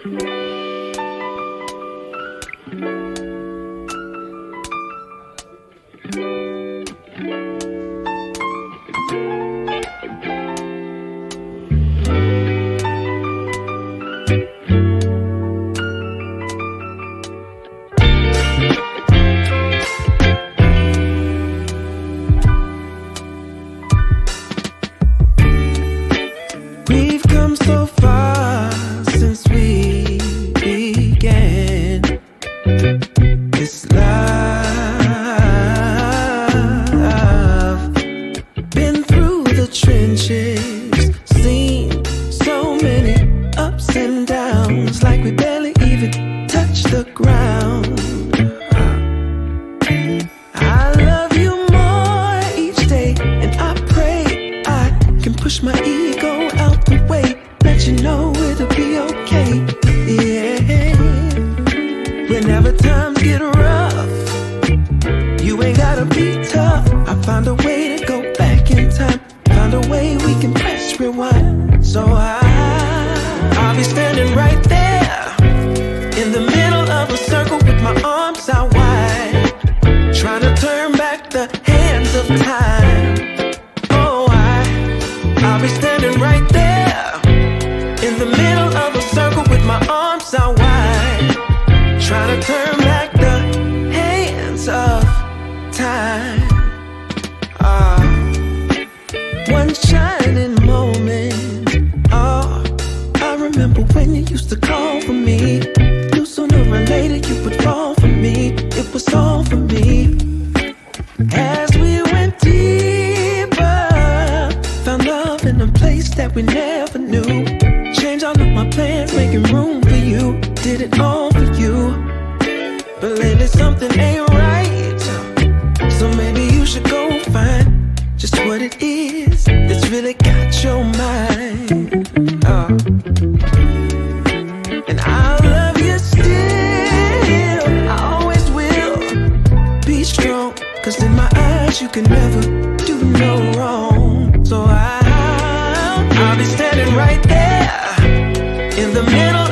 We've come so far since we began this love. Been through the trenches, seen so many ups and downs, like we barely even touched the ground. I love you more each day, and I pray I can push my ego out the way, let you know it'll be okay. Yeah. Whenever times get rough, you ain't gotta be tough. I found a way to go back in time, found a way we can press rewind. So I'll be standing right there in the middle of a circle with my arms out wide, trying to turn back the hands of time. Oh, I'll be standing right there in the middle of a circle with my arms out wide, trying to turn back the hands of time. One shining moment. Oh, I remember when you used to call for me. Knew sooner or later you would fall for me. It was all for me. As we went deeper, found love in a place that we never knew. Changed all of my plans, making room for you. Did it all for you. But lately something ain't right, so maybe you should go find just what it is that's really got your mind. Oh. And I'll love you still, I always will. Be strong, cause in my eyes you can never do no wrong. So I'll be standing right there in the middle